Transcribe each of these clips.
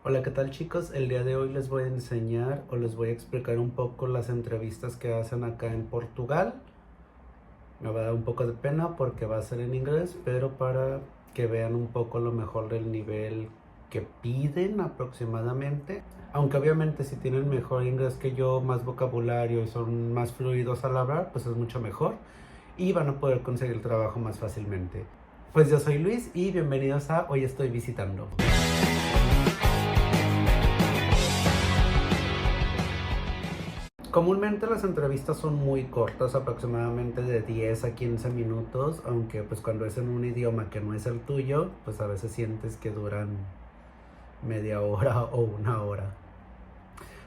Hola, ¿qué tal chicos? El día de hoy les voy a enseñar o les voy a explicar un poco las entrevistas que hacen acá en Portugal. Me va a dar un poco de pena porque va a ser en inglés, pero para que vean un poco lo mejor del nivel que piden aproximadamente. Aunque obviamente si tienen mejor inglés que yo, más vocabulario y son más fluidos al hablar, pues es mucho mejor y van a poder conseguir el trabajo más fácilmente. Pues yo soy Luis y bienvenidos a Hoy Estoy Visitando. Comúnmente las entrevistas son muy cortas, aproximadamente de 10 a 15 minutos, aunque pues cuando es en un idioma que no es el tuyo, pues a veces sientes que duran media hora o una hora.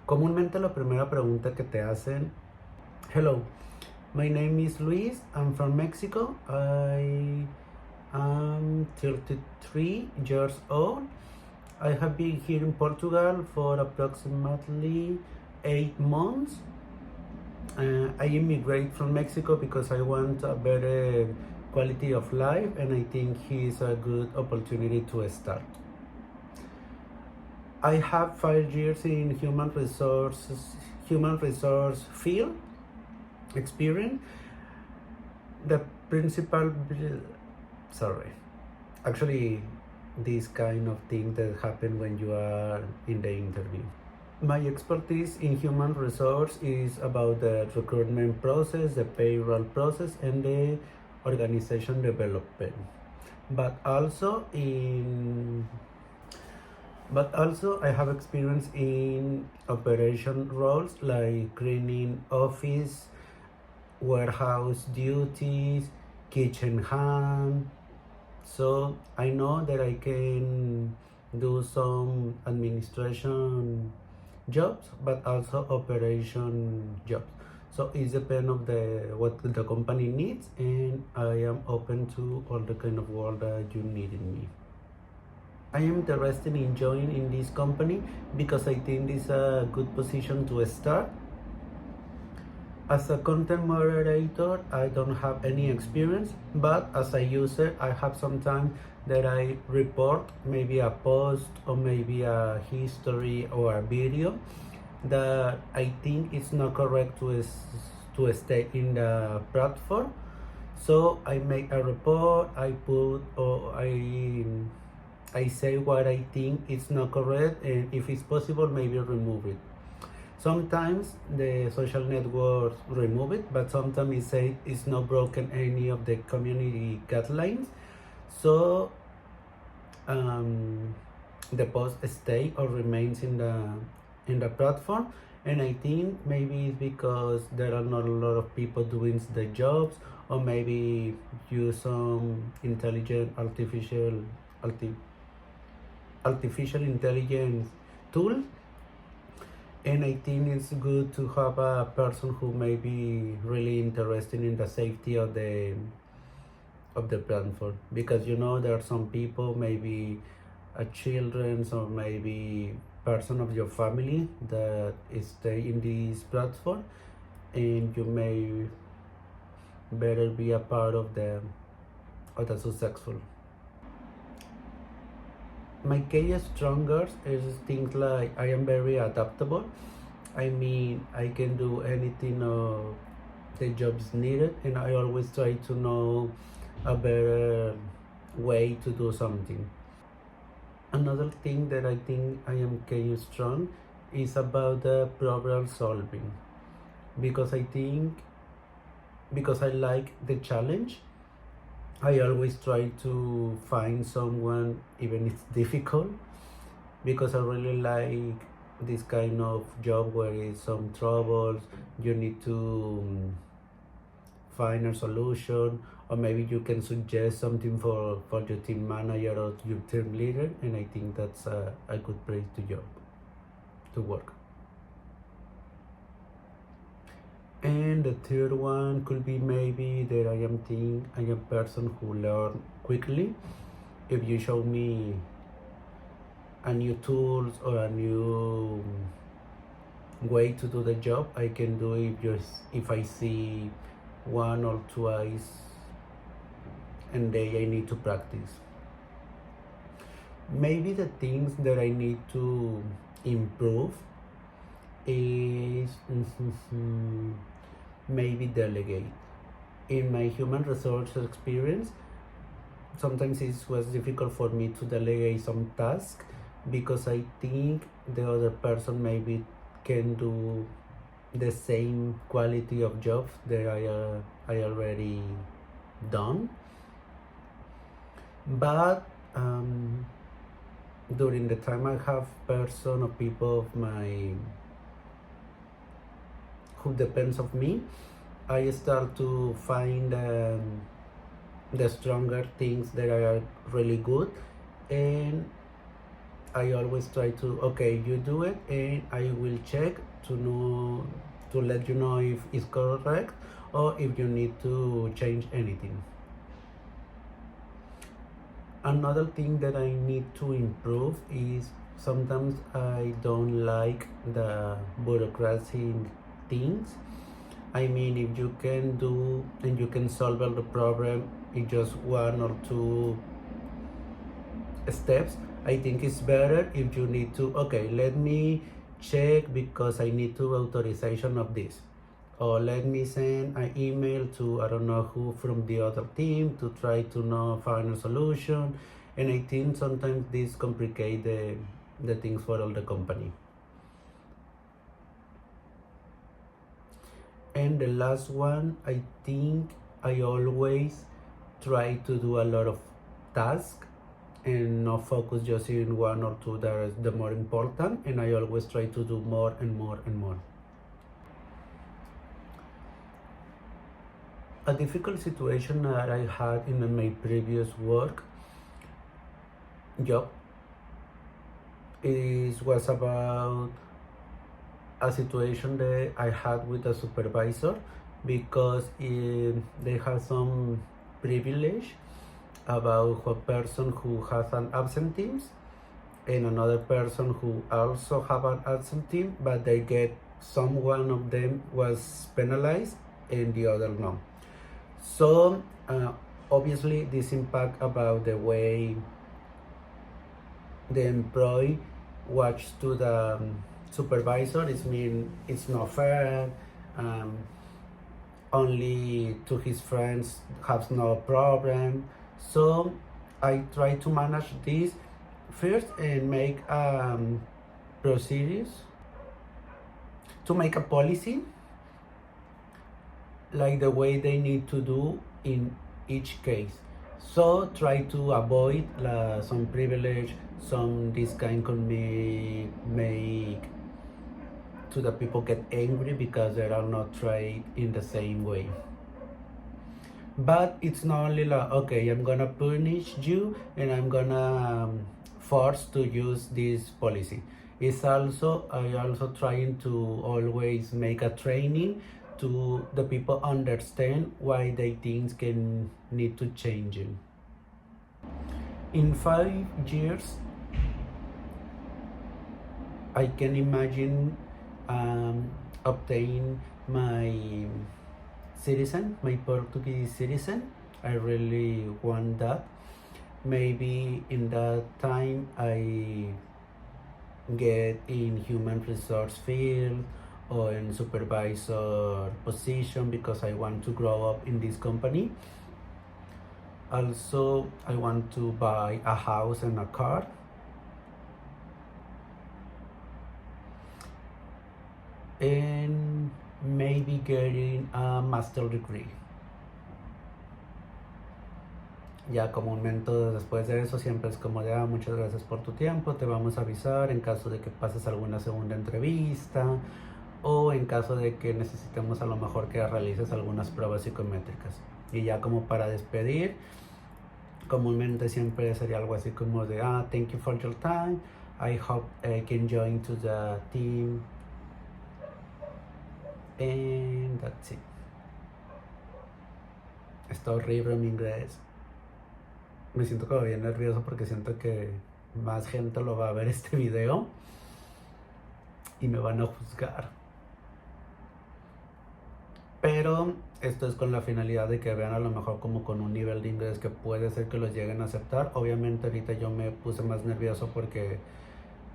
Comúnmente la primera pregunta que te hacen: Hello, my name is Luis, I'm from Mexico, I am 33 years old, I have been here in Portugal for approximately 8 months. I immigrate from Mexico because I want a better quality of life, and I think it's a good opportunity to start. I have 5 years in human resource field experience. The principal, actually, this kind of thing that happen when you are in the interview. My expertise in human resource is about the recruitment process, the payroll process, and the organization development. But also I have experience in operation roles like cleaning office, warehouse duties, kitchen hand. So I know that I can do some administration jobs, but also operation jobs. So it depends of what the company needs, and I am open to all the kind of work that you need in me. I am interested in joining this company because I think this is a good position to start. As a content moderator, I don't have any experience, but as a user, I have some time that I report maybe a post or maybe a history or a video that I think is not correct to stay in the platform. So I make a report, I put or I say what I think is not correct, and if it's possible, maybe remove it. Sometimes the social networks remove it, but sometimes it say it's not broken any of the community guidelines. So the post stay or remains in the platform, and I think maybe it's because there are not a lot of people doing the jobs, or maybe use some artificial intelligence tool. And I think it's good to have a person who may be really interested in the safety of the platform, because there are some people, maybe children or maybe person of your family that stay in this platform, and you may better be a part of the successful. My key stronger is things like I am very adaptable. I mean, I can do anything the job is needed, and I always try to know a better way to do something. Another thing that I think I am key strong is about the problem solving, because I like the challenge. I always try to find someone, even if it's difficult, because I really like this kind of job where it's some troubles, you need to find a solution, or maybe you can suggest something for your team manager or your team leader, and I think that's a good place to work. And the third one could be maybe that I am a person who learn quickly. If you show me a new tools or a new way to do the job, I can do it just if I see one or twice and day I need to practice. Maybe the things that I need to improve is maybe delegate. In my human resources experience, sometimes it was difficult for me to delegate some tasks because I think the other person maybe can do the same quality of jobs that I already done. But during the time I have person or people of my who depends of me, I start to find the stronger things that are really good, and I always try to, okay, you do it and I will check to know, to let you know if it's correct or if you need to change anything. Another thing that I need to improve is sometimes I don't like the bureaucracy things. I mean, if you can do and you can solve all the problem in just one or two steps, I think it's better if you need to, okay, let me check because I need to authorization of this, or let me send an email to I don't know who from the other team to try to know find a solution. And I think sometimes this complicate the things for all the company. And the last one, I think I always try to do a lot of tasks and not focus just in one or two that is the more important, and I always try to do more and more and more. A difficult situation that I had in my previous work job was about a situation that I had with a supervisor because they have some privilege about a person who has an absenteeism and another person who also have an absenteeism, but they get one of them was penalized and the other no. So obviously this impact about the way the employee watch to the supervisor. It mean it's not fair. Only to his friends has no problem. So I try to manage this first and make procedures to make a policy like the way they need to do in each case. So try to avoid some privilege, some this kind can make to the people get angry because they are not treated in the same way. But it's not only like, okay, I'm gonna punish you and I'm gonna force to use this policy. It's also, I also trying to always make a training to the people understand why they things can need to change it. In 5 years, I can imagine obtain my Portuguese citizen. I really want that. Maybe in that time I get in human resource field or in supervisor position because I want to grow up in this company. Also, I want to buy a house and a car. And maybe getting a master degree. Ya comúnmente después de eso siempre es como de muchas gracias por tu tiempo, te vamos a avisar en caso de que pases alguna segunda entrevista o en caso de que necesitemos a lo mejor que realices algunas pruebas psicométricas. Y ya como para despedir, comúnmente siempre sería algo así como de thank you for your time, I hope I can join to the team. And that's it. Está horrible mi inglés. Me siento como bien nervioso porque siento que más gente lo va a ver este video y me van a juzgar. pero esto es con la finalidad de que vean a lo mejor como con un nivel de inglés que puede ser que los lleguen a aceptar. Obviamente ahorita yo me puse más nervioso porque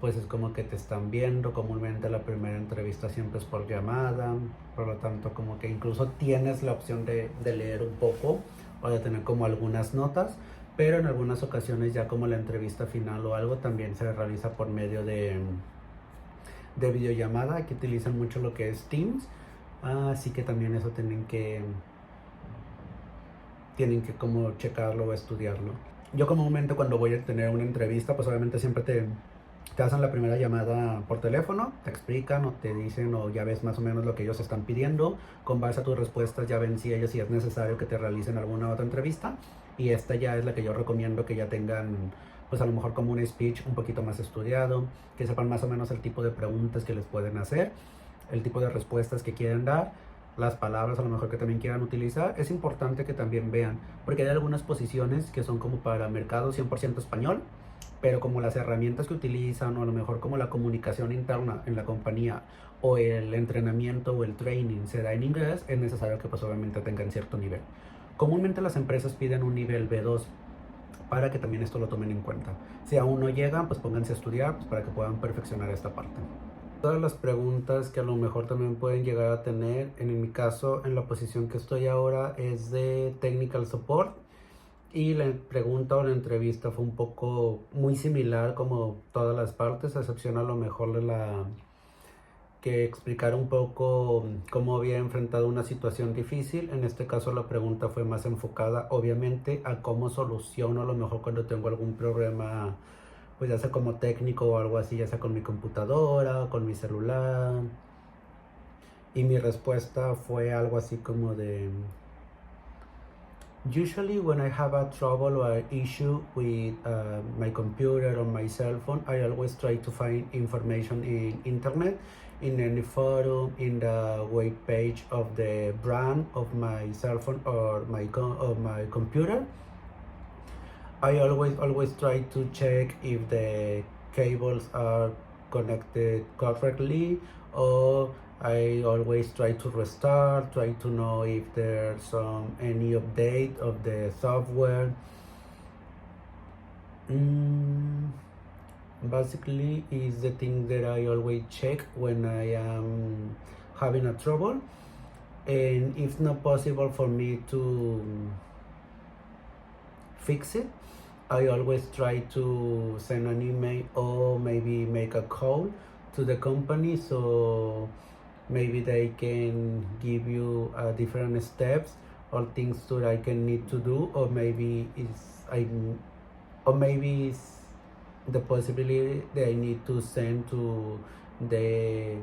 pues es como que te están viendo. Comúnmente la primera entrevista siempre es por llamada, por lo tanto como que incluso tienes la opción de leer un poco o de tener como algunas notas, pero en algunas ocasiones ya como la entrevista final o algo también se realiza por medio de videollamada. Aquí utilizan mucho lo que es Teams, así que también eso tienen que como checarlo o estudiarlo. Yo comúnmente cuando voy a tener una entrevista, pues obviamente siempre te hacen la primera llamada por teléfono, te explican o te dicen o ya ves más o menos lo que ellos están pidiendo. Con base a tus respuestas ya ven si ellos si es necesario que te realicen alguna otra entrevista. Y esta ya es la que yo recomiendo que ya tengan, pues a lo mejor como un speech un poquito más estudiado, que sepan más o menos el tipo de preguntas que les pueden hacer, el tipo de respuestas que quieren dar, las palabras a lo mejor que también quieran utilizar. Es importante que también vean, porque hay algunas posiciones que son como para mercado 100% español, pero como las herramientas que utilizan o a lo mejor como la comunicación interna en la compañía o el entrenamiento o el training se da en inglés, es necesario que pues obviamente tengan cierto nivel. Comúnmente las empresas piden un nivel B2 para que también esto lo tomen en cuenta. Si aún no llegan, pues pónganse a estudiar pues, para que puedan perfeccionar esta parte. Todas las preguntas que a lo mejor también pueden llegar a tener, en mi caso, en la posición que estoy ahora, es de Technical Support. Y la pregunta o la entrevista fue un poco muy similar como todas las partes, a excepción a lo mejor de la que explicar un poco cómo había enfrentado una situación difícil. En este caso la pregunta fue más enfocada obviamente a cómo soluciono a lo mejor cuando tengo algún problema, pues ya sea como técnico o algo así, ya sea con mi computadora, con mi celular. Y mi respuesta fue algo así como de: usually when I have a trouble or issue with my computer or my cell phone, I always try to find information in internet, in any forum, in the web page of the brand of my cell phone or my computer. I always try to check if the cables are connected correctly, or I always try to restart, try to know if there's any update of the software. Basically is the thing that I always check when I am having a trouble, and if not possible for me to fix it, I always try to send an email or maybe make a call to the company, so maybe they can give you different steps or things that I can need to do, or maybe it's the possibility that I need to send to the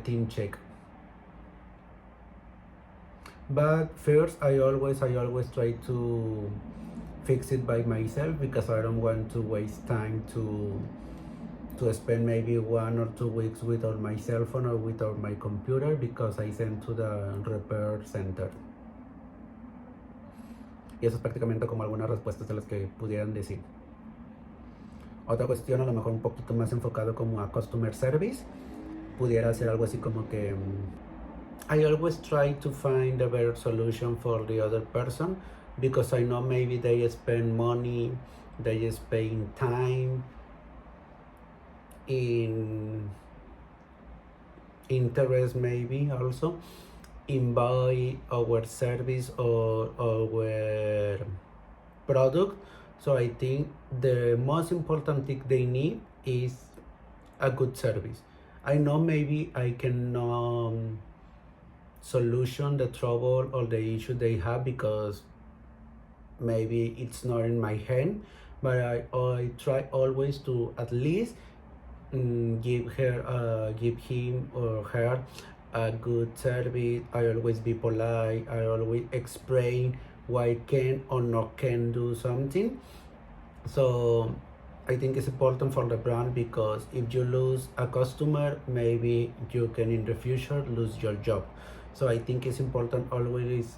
team check. But first I always try to fix it by myself, because I don't want to waste time to spend maybe 1 or 2 weeks without my cell phone or without my computer, because I sent to the repair center. Y eso es prácticamente como algunas respuestas de las que pudieran decir. Otra cuestión a lo mejor un poquito más enfocado como a customer service, pudiera ser algo así como que I always try to find a better solution for the other person, because I know maybe they spend money, they spend time in interest maybe also in buy our service or our product. So I think the most important thing they need is a good service. I know maybe I can solution the trouble or the issue they have, because maybe it's not in my hand, but I try always to at least give him or her a good service. I always be polite, I always explain why I can or not can do something. So I think it's important for the brand, because if you lose a customer, maybe you can in the future lose your job. So I think it's important always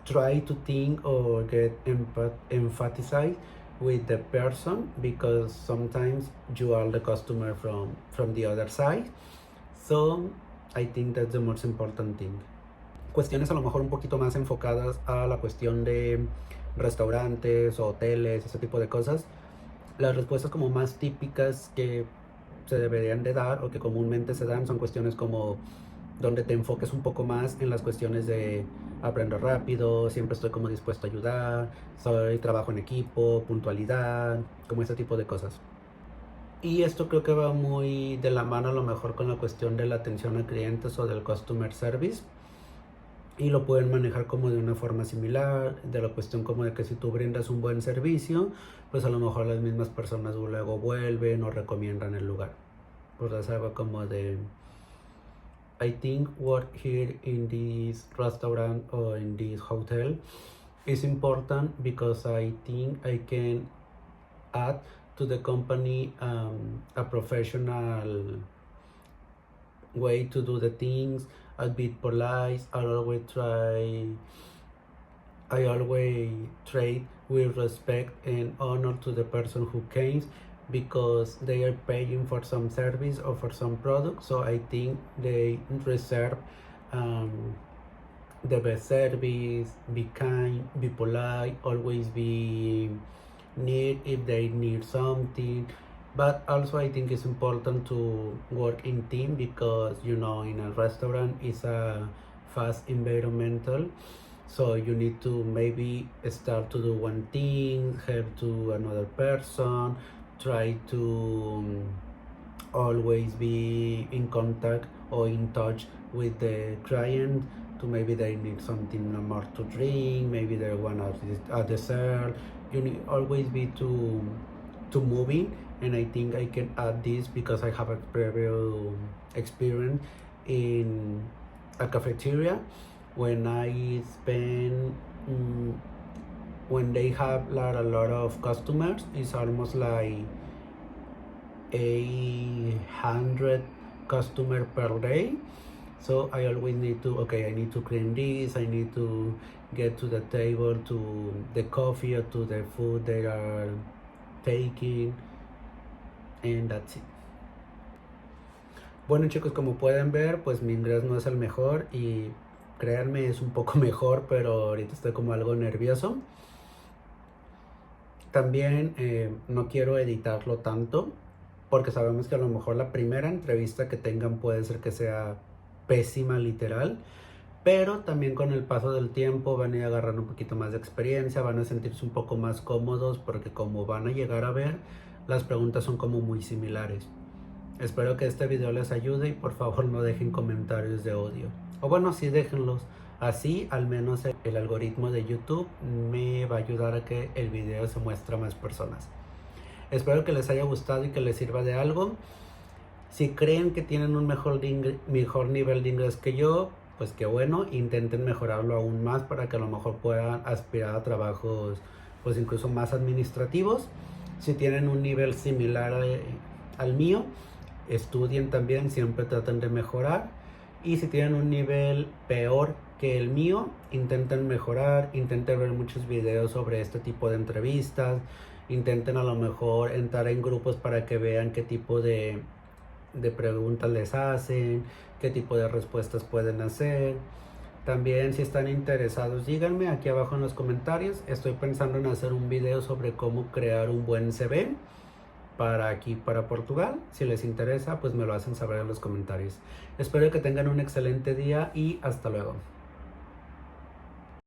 try to think or get empathize with the person, because sometimes you are the customer from the other side. So I think that's the most important thing. Cuestiones a lo mejor un poquito más enfocadas a la cuestión de restaurantes o hoteles, ese tipo de cosas. Las respuestas como más típicas que se deberían de dar o que comúnmente se dan son cuestiones como donde te enfoques un poco más en las cuestiones de aprender rápido, siempre estoy como dispuesto a ayudar, trabajo en equipo, puntualidad, como ese tipo de cosas. Y esto creo que va muy de la mano a lo mejor con la cuestión de la atención a clientes o del customer service. Y lo pueden manejar como de una forma similar, de la cuestión como de que si tú brindas un buen servicio, pues a lo mejor las mismas personas luego vuelven o recomiendan el lugar. Pues es algo como de, I think work here in this restaurant or in this hotel is important because I think I can add to the company a professional way to do the things. I'll be polite. I always trade with respect and honor to the person who came because they are paying for some service or for some product. So I think they reserve the best service, be kind, be polite, always be neat if they need something. But also I think it's important to work in team because in a restaurant it's a fast environmental, so you need to maybe start to do one thing, help to another person, try to always be in contact or in touch with the client to maybe they need something more to drink, maybe they want a dessert. You need always be to moving, and I think I can add this because I have a previous experience in a cafeteria when I spend when they have a lot of customers. It's almost like 800 customer per day, so I always need to I need to clean this, I need to get to the table, to the coffee or to the food they are taking, and that's it. Bueno chicos, como pueden ver, pues mi inglés no es el mejor y créanme es un poco mejor, pero ahorita estoy como algo nervioso. También no quiero editarlo tanto porque sabemos que a lo mejor la primera entrevista que tengan puede ser que sea pésima literal, pero también con el paso del tiempo van a ir agarrando un poquito más de experiencia, van a sentirse un poco más cómodos porque como van a llegar a ver, las preguntas son como muy similares. Espero que este video les ayude y por favor no dejen comentarios de odio. O bueno, sí déjenlos. Así al menos el algoritmo de YouTube me va a ayudar a que el video se muestre a más personas. Espero que les haya gustado y que les sirva de algo. Si creen que tienen un mejor nivel de inglés que yo, pues qué bueno, intenten mejorarlo aún más para que a lo mejor puedan aspirar a trabajos pues incluso más administrativos. Si tienen un nivel similar al mío, estudien también, siempre traten de mejorar. Y si tienen un nivel peor que el mío, intenten mejorar, intenten ver muchos videos sobre este tipo de entrevistas, intenten a lo mejor entrar en grupos para que vean qué tipo de preguntas les hacen, qué tipo de respuestas pueden hacer. También si están interesados díganme aquí abajo en los comentarios. Estoy pensando en hacer un video sobre cómo crear un buen CV para aquí, para Portugal. Si les interesa, pues me lo hacen saber en los comentarios. Espero que tengan un excelente día y hasta luego.